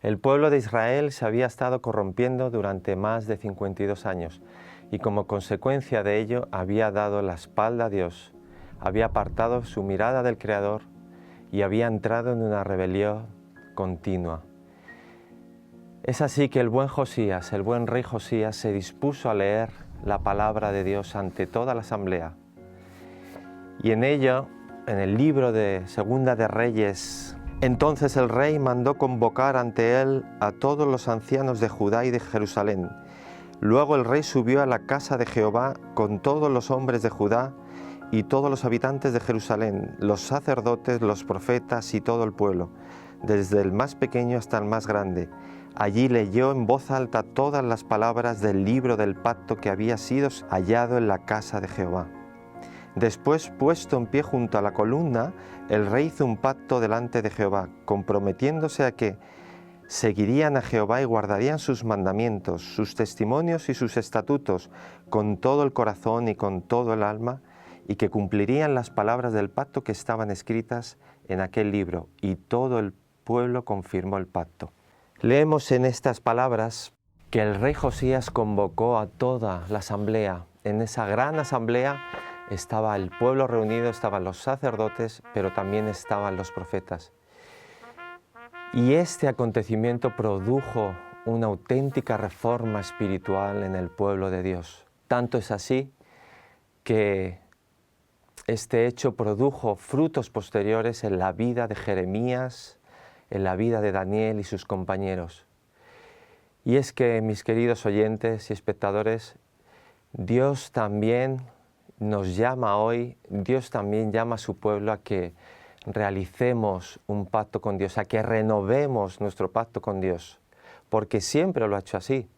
El pueblo de Israel se había estado corrompiendo durante más de 52 años y como consecuencia de ello había dado la espalda a Dios, había apartado su mirada del Creador y había entrado en una rebelión continua. Es así que el buen Josías, el buen rey Josías, se dispuso a leer la palabra de Dios ante toda la asamblea. Y en ello, en el libro de Segunda de Reyes, entonces el rey mandó convocar ante él a todos los ancianos de Judá y de Jerusalén. Luego el rey subió a la casa de Jehová con todos los hombres de Judá y todos los habitantes de Jerusalén, los sacerdotes, los profetas y todo el pueblo, desde el más pequeño hasta el más grande. Allí leyó en voz alta todas las palabras del libro del pacto que había sido hallado en la casa de Jehová. Después, puesto en pie junto a la columna, el rey hizo un pacto delante de Jehová, comprometiéndose a que seguirían a Jehová y guardarían sus mandamientos, sus testimonios y sus estatutos con todo el corazón y con todo el alma, y que cumplirían las palabras del pacto que estaban escritas en aquel libro, y todo el pueblo confirmó el pacto. Leemos en estas palabras que el rey Josías convocó a toda la asamblea. En esa gran asamblea estaba el pueblo reunido, estaban los sacerdotes, pero también estaban los profetas. Y este acontecimiento produjo una auténtica reforma espiritual en el pueblo de Dios. Tanto es así que este hecho produjo frutos posteriores en la vida de Jeremías, en la vida de Daniel y sus compañeros. Y es que, mis queridos oyentes y espectadores, Dios también nos llama hoy, Dios también llama a su pueblo a que realicemos un pacto con Dios, a que renovemos nuestro pacto con Dios, porque siempre lo ha hecho así.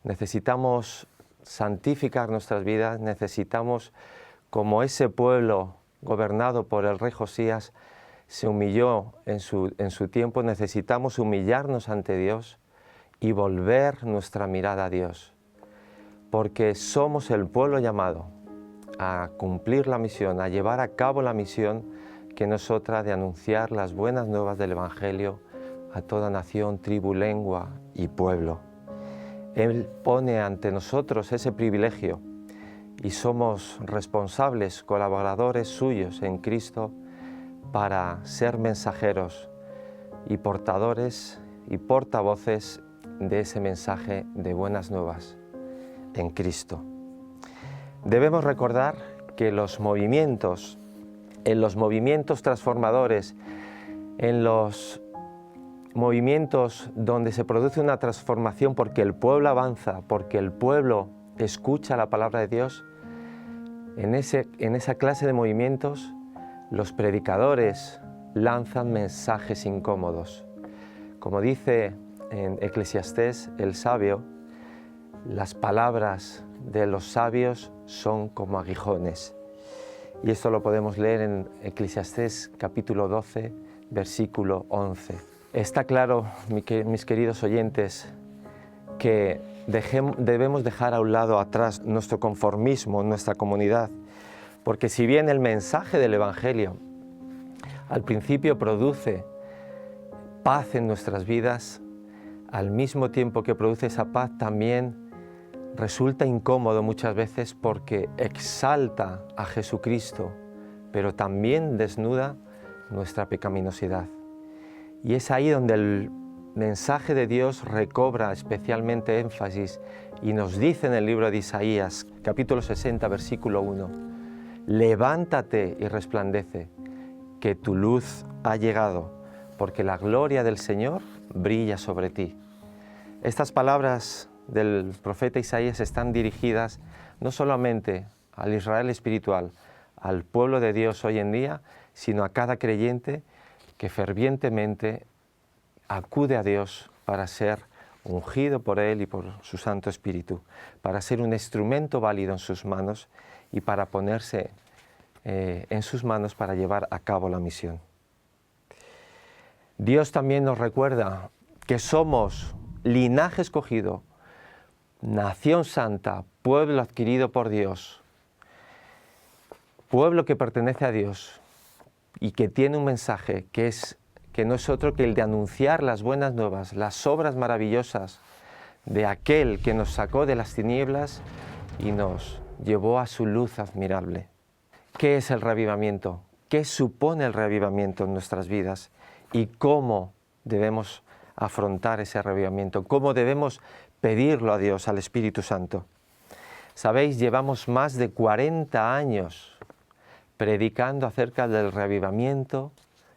Necesitamos santificar nuestras vidas, necesitamos, como ese pueblo gobernado por el rey Josías se humilló en su tiempo, necesitamos humillarnos ante Dios y volver nuestra mirada a Dios, porque somos el pueblo llamado a cumplir la misión, a llevar a cabo la misión que no es otra de anunciar las buenas nuevas del Evangelio a toda nación, tribu, lengua y pueblo. Él pone ante nosotros ese privilegio y somos responsables, colaboradores suyos en Cristo para ser mensajeros y portadores y portavoces de ese mensaje de buenas nuevas en Cristo. Debemos recordar que en los movimientos transformadores, en los movimientos donde se produce una transformación porque el pueblo avanza, porque el pueblo escucha la palabra de Dios, en esa clase de movimientos los predicadores lanzan mensajes incómodos. Como dice en Eclesiastés el sabio, las palabras de los sabios son como aguijones. Y esto lo podemos leer en Eclesiastés capítulo 12, versículo 11. Está claro, mis queridos oyentes, que debemos dejar a un lado atrás nuestro conformismo, nuestra comodidad, porque si bien el mensaje del Evangelio al principio produce paz en nuestras vidas, al mismo tiempo que produce esa paz también resulta incómodo muchas veces porque exalta a Jesucristo, pero también desnuda nuestra pecaminosidad. Y es ahí donde el mensaje de Dios recobra especialmente énfasis y nos dice en el libro de Isaías, capítulo 60, versículo 1, levántate y resplandece, que tu luz ha llegado, porque la gloria del Señor brilla sobre ti. Estas palabras del profeta Isaías están dirigidas no solamente al Israel espiritual, al pueblo de Dios hoy en día, sino a cada creyente que fervientemente acude a Dios para ser ungido por Él y por su Santo Espíritu, para ser un instrumento válido en sus manos y para ponerse en sus manos para llevar a cabo la misión. Dios también nos recuerda que somos linaje escogido, nación santa, pueblo adquirido por Dios, pueblo que pertenece a Dios y que tiene un mensaje que que no es otro que el de anunciar las buenas nuevas, las obras maravillosas de aquel que nos sacó de las tinieblas y nos llevó a su luz admirable. ¿Qué es el reavivamiento? ¿Qué supone el reavivamiento en nuestras vidas? ¿Y cómo debemos afrontar ese reavivamiento? ¿Cómo debemos pedirlo a Dios, al Espíritu Santo? Sabéis, llevamos más de 40 años predicando acerca del reavivamiento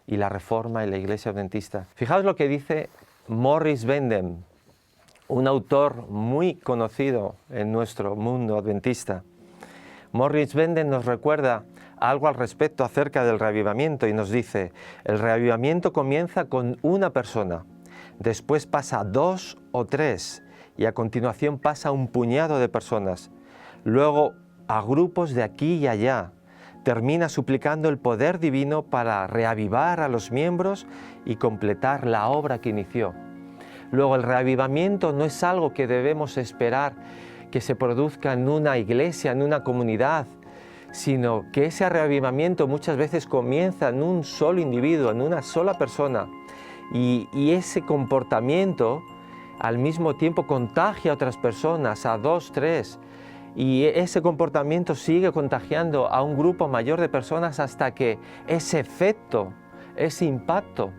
y la reforma en la Iglesia Adventista. Fijaos lo que dice Morris Bendem, un autor muy conocido en nuestro mundo adventista. Morris Bendem nos recuerda algo al respecto acerca del reavivamiento y nos dice: el reavivamiento comienza con una persona, después pasa a 2 o 3 y a continuación pasa a un puñado de personas, luego a grupos de aquí y allá. Termina suplicando el poder divino para reavivar a los miembros y completar la obra que inició. Luego, el reavivamiento no es algo que debemos esperar que se produzca en una iglesia, en una comunidad, sino que ese reavivamiento muchas veces comienza en un solo individuo, en una sola persona, y ese comportamiento al mismo tiempo contagia a otras personas, a 2, 3, y ese comportamiento sigue contagiando a un grupo mayor de personas hasta que ese efecto, ese impacto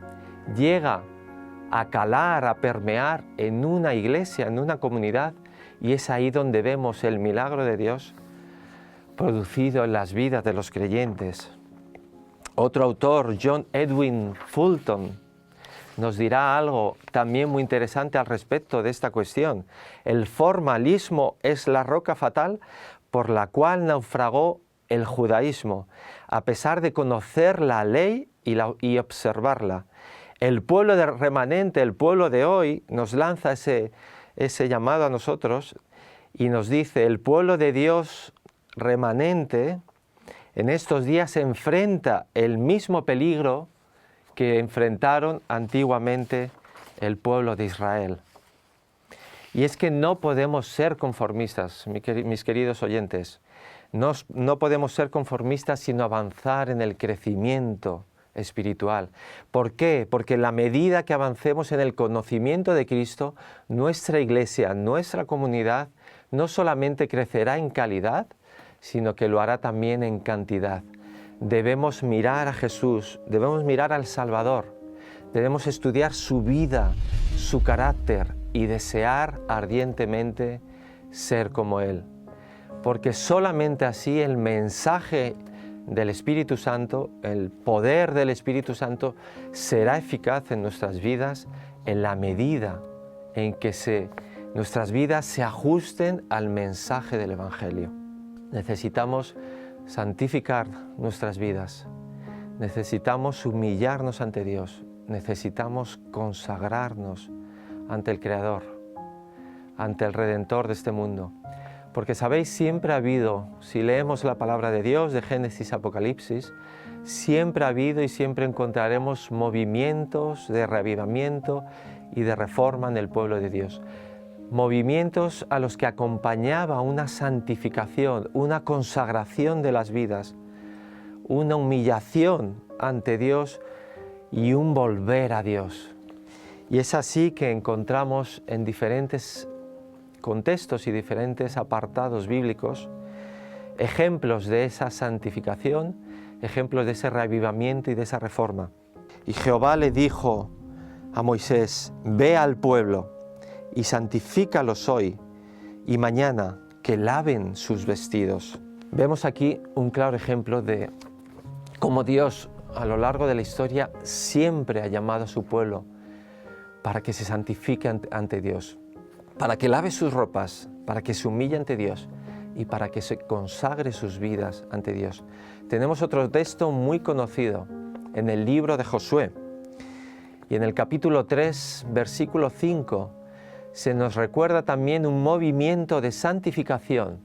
llega a calar, a permear en una iglesia, en una comunidad, y es ahí donde vemos el milagro de Dios producido en las vidas de los creyentes. Otro autor, John Edwin Fulton, nos dirá algo también muy interesante al respecto de esta cuestión. El formalismo es la roca fatal por la cual naufragó el judaísmo, a pesar de conocer la ley y observarla. El pueblo remanente, el pueblo de hoy, nos lanza ese llamado a nosotros y nos dice: el pueblo de Dios remanente en estos días se enfrenta el mismo peligro que enfrentaron antiguamente el pueblo de Israel. Y es que no podemos ser conformistas, mis queridos oyentes. No podemos ser conformistas sino avanzar en el crecimiento espiritual. ¿Por qué? Porque en la medida que avancemos en el conocimiento de Cristo, nuestra iglesia, nuestra comunidad, no solamente crecerá en calidad, sino que lo hará también en cantidad. Debemos mirar a Jesús, debemos mirar al Salvador, debemos estudiar su vida, su carácter y desear ardientemente ser como Él. Porque solamente así el mensaje del Espíritu Santo, el poder del Espíritu Santo será eficaz en nuestras vidas en la medida en que nuestras vidas se ajusten al mensaje del Evangelio. Necesitamos santificar nuestras vidas, necesitamos humillarnos ante Dios, necesitamos consagrarnos ante el Creador, ante el Redentor de este mundo. Porque sabéis, siempre ha habido, si leemos la palabra de Dios de Génesis a Apocalipsis, siempre ha habido y siempre encontraremos movimientos de reavivamiento y de reforma en el pueblo de Dios. Movimientos a los que acompañaba una santificación, una consagración de las vidas, una humillación ante Dios y un volver a Dios. Y es así que encontramos en diferentes contextos y diferentes apartados bíblicos ejemplos de esa santificación, ejemplos de ese reavivamiento y de esa reforma. Y Jehová le dijo a Moisés: ve al pueblo y santifícalos hoy y mañana, que laven sus vestidos. Vemos aquí un claro ejemplo de cómo Dios a lo largo de la historia siempre ha llamado a su pueblo para que se santifique ante Dios, para que lave sus ropas, para que se humille ante Dios y para que se consagre sus vidas ante Dios. Tenemos otro texto muy conocido en el libro de Josué, y en el capítulo 3, versículo 5, se nos recuerda también un movimiento de santificación,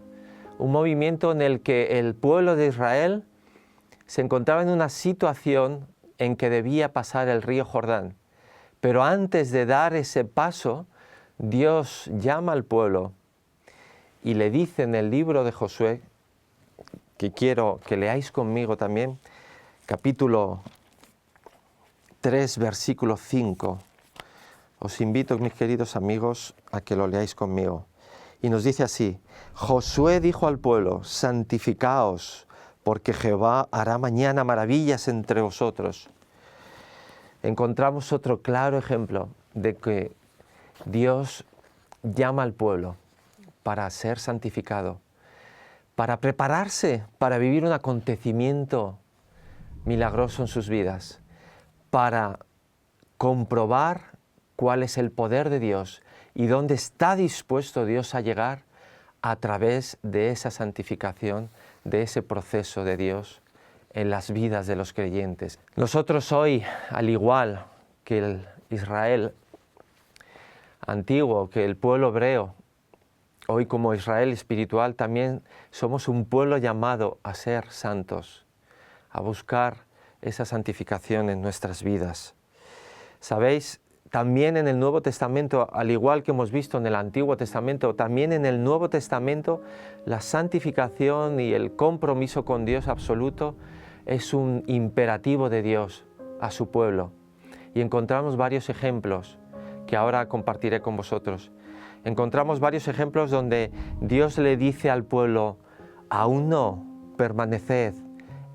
un movimiento en el que el pueblo de Israel se encontraba en una situación en que debía pasar el río Jordán. Pero antes de dar ese paso, Dios llama al pueblo y le dice en el libro de Josué, que quiero que leáis conmigo también, capítulo 3, versículo 5. Os invito, mis queridos amigos, a que lo leáis conmigo. Y nos dice así: Josué dijo al pueblo: santificaos, porque Jehová hará mañana maravillas entre vosotros. Encontramos otro claro ejemplo de que Dios llama al pueblo para ser santificado, para prepararse para vivir un acontecimiento milagroso en sus vidas, para comprobar cuál es el poder de Dios y dónde está dispuesto Dios a llegar a través de esa santificación, de ese proceso de Dios en las vidas de los creyentes. Nosotros hoy, al igual que el Israel antiguo, que el pueblo hebreo, hoy como Israel espiritual también somos un pueblo llamado a ser santos, a buscar esa santificación en nuestras vidas. ¿Sabéis? También en el Nuevo Testamento, al igual que hemos visto en el Antiguo Testamento, también en el Nuevo Testamento la santificación y el compromiso con Dios absoluto es un imperativo de Dios a su pueblo. Y encontramos varios ejemplos que ahora compartiré con vosotros. Encontramos varios ejemplos donde Dios le dice al pueblo: aún no, permaneced,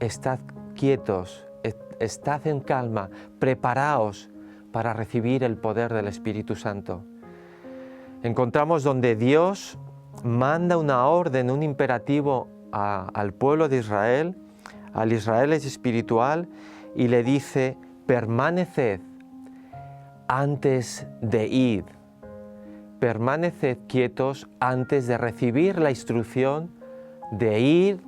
estad quietos, estad en calma, preparaos para recibir el poder del Espíritu Santo. Encontramos donde Dios manda una orden, un imperativo al pueblo de Israel, al Israel espiritual, y le dice: permaneced antes de ir, permaneced quietos antes de recibir la instrucción de ir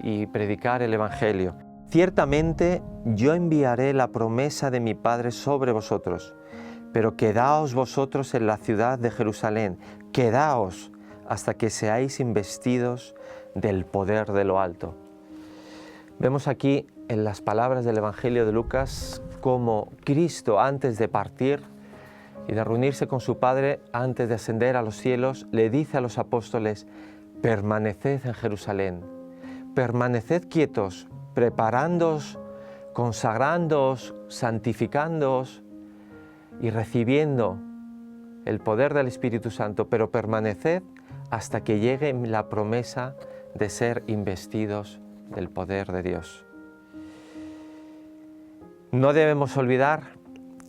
y predicar el Evangelio. Ciertamente yo enviaré la promesa de mi Padre sobre vosotros, pero quedaos vosotros en la ciudad de Jerusalén, quedaos hasta que seáis investidos del poder de lo alto. Vemos aquí en las palabras del Evangelio de Lucas cómo Cristo, antes de partir y de reunirse con su Padre, antes de ascender a los cielos, le dice a los apóstoles: permaneced en Jerusalén, permaneced quietos, preparándoos, consagrándoos, santificándoos y recibiendo el poder del Espíritu Santo, pero permaneced hasta que llegue la promesa de ser investidos del poder de Dios. No debemos olvidar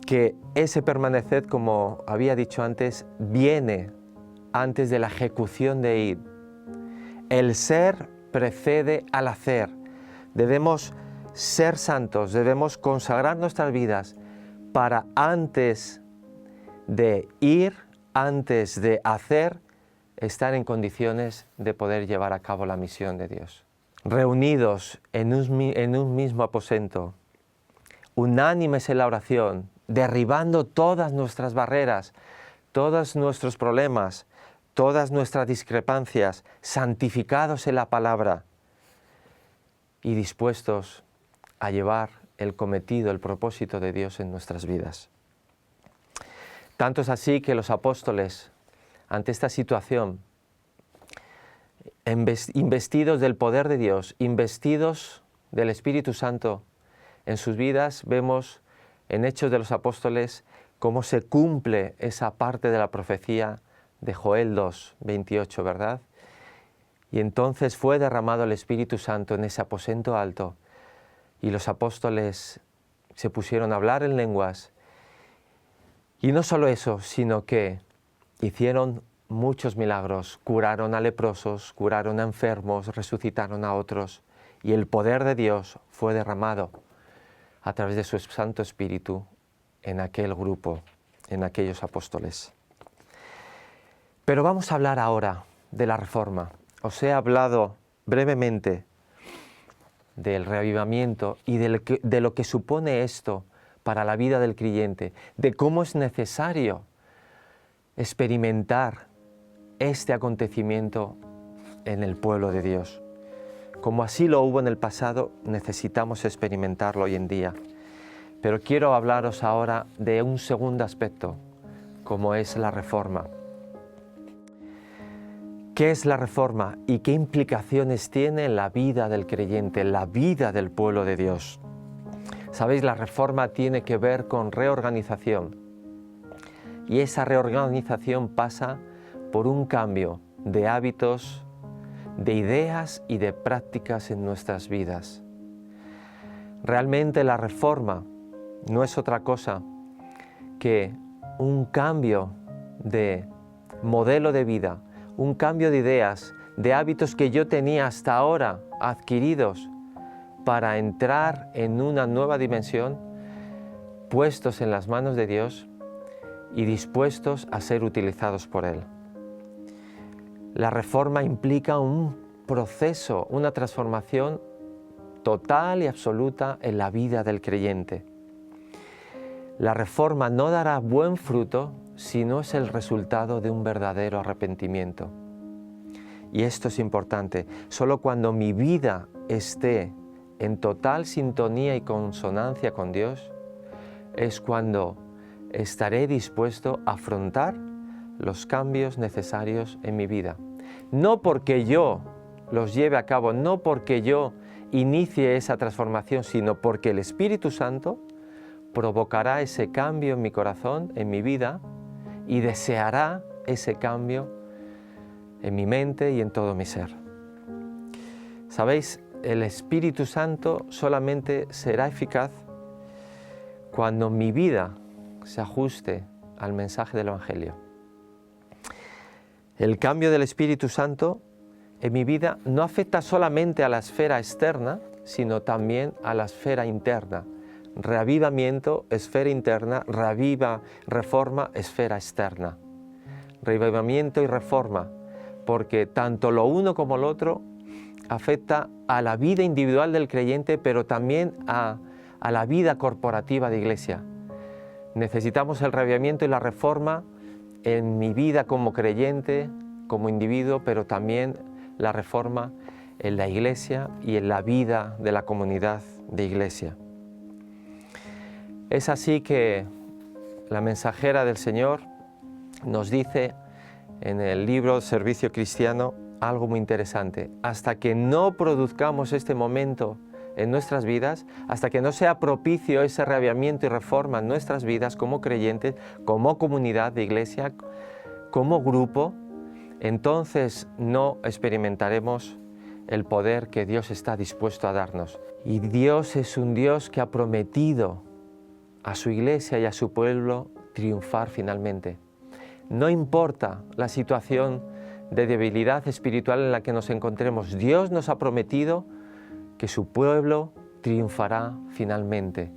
que ese permaneced, como había dicho antes, viene antes de la ejecución de ir. El ser precede al hacer. Debemos ser santos, debemos consagrar nuestras vidas para antes de ir, antes de hacer, estar en condiciones de poder llevar a cabo la misión de Dios. Reunidos en un mismo aposento, unánimes en la oración, derribando todas nuestras barreras, todos nuestros problemas, todas nuestras discrepancias, santificados en la palabra y dispuestos a llevar el cometido, el propósito de Dios en nuestras vidas. Tanto es así que los apóstoles, ante esta situación, investidos del poder de Dios, investidos del Espíritu Santo en sus vidas, vemos en Hechos de los Apóstoles cómo se cumple esa parte de la profecía de Joel 2, 28, ¿verdad? Y entonces fue derramado el Espíritu Santo en ese aposento alto y los apóstoles se pusieron a hablar en lenguas. Y no solo eso, sino que hicieron muchos milagros, curaron a leprosos, curaron a enfermos, resucitaron a otros, y el poder de Dios fue derramado a través de su Santo Espíritu en aquel grupo, en aquellos apóstoles. Pero vamos a hablar ahora de la Reforma. Os he hablado brevemente del reavivamiento y de lo que supone esto para la vida del creyente, de cómo es necesario experimentar este acontecimiento en el pueblo de Dios. Como así lo hubo en el pasado, necesitamos experimentarlo hoy en día. Pero quiero hablaros ahora de un segundo aspecto, como es la Reforma. ¿Qué es la Reforma y qué implicaciones tiene en la vida del creyente, en la vida del pueblo de Dios? Sabéis, la reforma tiene que ver con reorganización. Y esa reorganización pasa por un cambio de hábitos, de ideas y de prácticas en nuestras vidas. Realmente la reforma no es otra cosa que un cambio de modelo de vida, un cambio de ideas, de hábitos que yo tenía hasta ahora adquiridos para entrar en una nueva dimensión, puestos en las manos de Dios y dispuestos a ser utilizados por Él. La reforma implica un proceso, una transformación total y absoluta en la vida del creyente. La reforma no dará buen fruto si no es el resultado de un verdadero arrepentimiento. Y esto es importante. Solo cuando mi vida esté en total sintonía y consonancia con Dios, es cuando estaré dispuesto a afrontar los cambios necesarios en mi vida. No porque yo los lleve a cabo, no porque yo inicie esa transformación, sino porque el Espíritu Santo provocará ese cambio en mi corazón, en mi vida, y deseará ese cambio en mi mente y en todo mi ser. ¿Sabéis? El Espíritu Santo solamente será eficaz cuando mi vida se ajuste al mensaje del Evangelio. El cambio del Espíritu Santo en mi vida no afecta solamente a la esfera externa, sino también a la esfera interna. Reavivamiento, esfera interna, reforma, esfera externa. Reavivamiento y reforma, porque tanto lo uno como lo otro afecta a la vida individual del creyente, pero también a la vida corporativa de iglesia. Necesitamos el reavivamiento y la reforma en mi vida como creyente, como individuo, pero también la reforma en la iglesia y en la vida de la comunidad de iglesia. Es así que la mensajera del Señor nos dice en el libro Servicio Cristiano algo muy interesante. Hasta que no produzcamos este momento en nuestras vidas, hasta que no sea propicio ese reavivamiento y reforma en nuestras vidas como creyentes, como comunidad de iglesia, como grupo, entonces no experimentaremos el poder que Dios está dispuesto a darnos. Y Dios es un Dios que ha prometido a su iglesia y a su pueblo triunfar finalmente. No importa la situación de debilidad espiritual en la que nos encontremos, Dios nos ha prometido que su pueblo triunfará finalmente.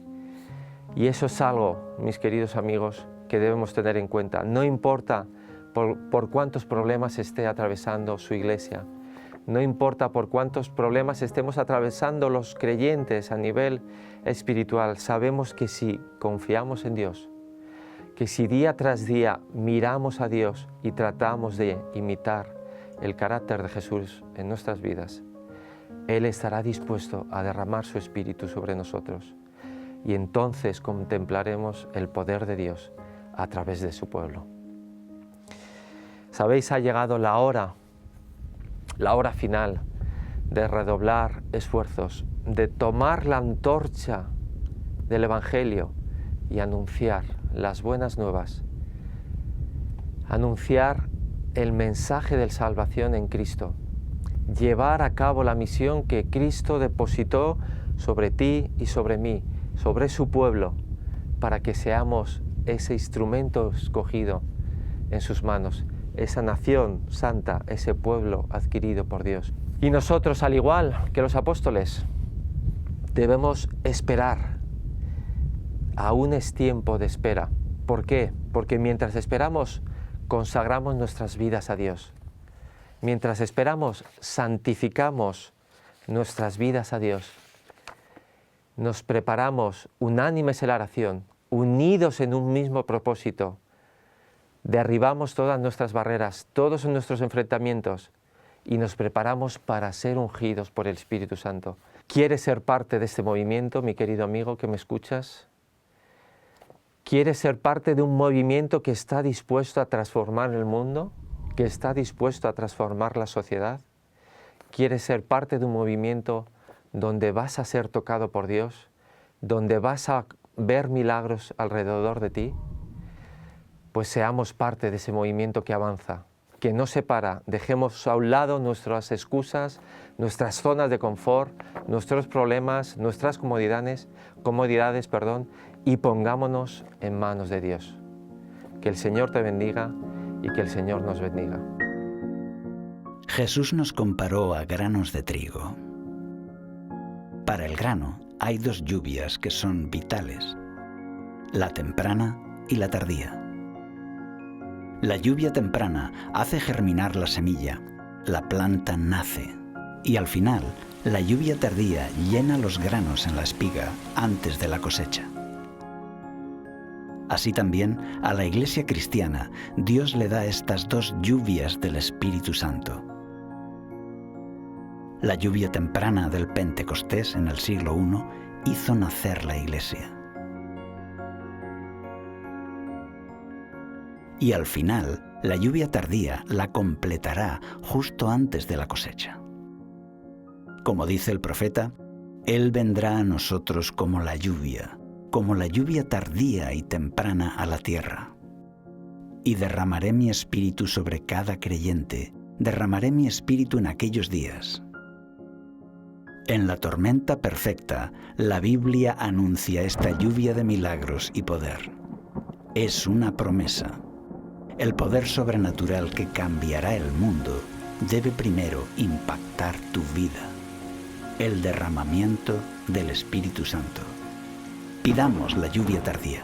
Y eso es algo, mis queridos amigos, que debemos tener en cuenta. No importa por cuántos problemas esté atravesando su iglesia, no importa por cuántos problemas estemos atravesando los creyentes a nivel espiritual, sabemos que si confiamos en Dios, que si día tras día miramos a Dios y tratamos de imitar el carácter de Jesús en nuestras vidas, Él estará dispuesto a derramar su Espíritu sobre nosotros y entonces contemplaremos el poder de Dios a través de su pueblo. Sabéis, ha llegado la hora final de redoblar esfuerzos, de tomar la antorcha del Evangelio y anunciar las buenas nuevas, anunciar el mensaje de salvación en Cristo, llevar a cabo la misión que Cristo depositó sobre ti y sobre mí, sobre su pueblo, para que seamos ese instrumento escogido en sus manos, esa nación santa, ese pueblo adquirido por Dios. Y nosotros, al igual que los apóstoles, debemos esperar. Aún es tiempo de espera. ¿Por qué? Porque mientras esperamos, consagramos nuestras vidas a Dios. Mientras esperamos, santificamos nuestras vidas a Dios. Nos preparamos unánimes en la oración, unidos en un mismo propósito. Derribamos todas nuestras barreras, todos nuestros enfrentamientos y nos preparamos para ser ungidos por el Espíritu Santo. ¿Quieres ser parte de este movimiento, mi querido amigo que me escuchas? ¿Quieres ser parte de un movimiento que está dispuesto a transformar el mundo? ¿Que está dispuesto a transformar la sociedad? ¿Quieres ser parte de un movimiento donde vas a ser tocado por Dios? donde vas a ver milagros alrededor de ti, pues seamos parte de ese movimiento que avanza, que no se para. Dejemos a un lado nuestras excusas, nuestras zonas de confort, nuestros problemas, nuestras comodidades, y pongámonos en manos de Dios. Que el Señor te bendiga y que el Señor nos bendiga. Jesús nos comparó a granos de trigo. Para el grano hay dos lluvias que son vitales, la temprana y la tardía. La lluvia temprana hace germinar la semilla, la planta nace y al final la lluvia tardía llena los granos en la espiga antes de la cosecha. Así también a la Iglesia cristiana Dios le da estas dos lluvias del Espíritu Santo. La lluvia temprana del Pentecostés en el siglo I hizo nacer la Iglesia. Y al final, la lluvia tardía la completará justo antes de la cosecha. Como dice el profeta, Él vendrá a nosotros como la lluvia tardía y temprana a la tierra. Y derramaré mi espíritu sobre cada creyente, derramaré mi espíritu en aquellos días. En la tormenta perfecta, la Biblia anuncia esta lluvia de milagros y poder. Es una promesa. El poder sobrenatural que cambiará el mundo debe primero impactar tu vida. El derramamiento del Espíritu Santo. Pidamos la lluvia tardía.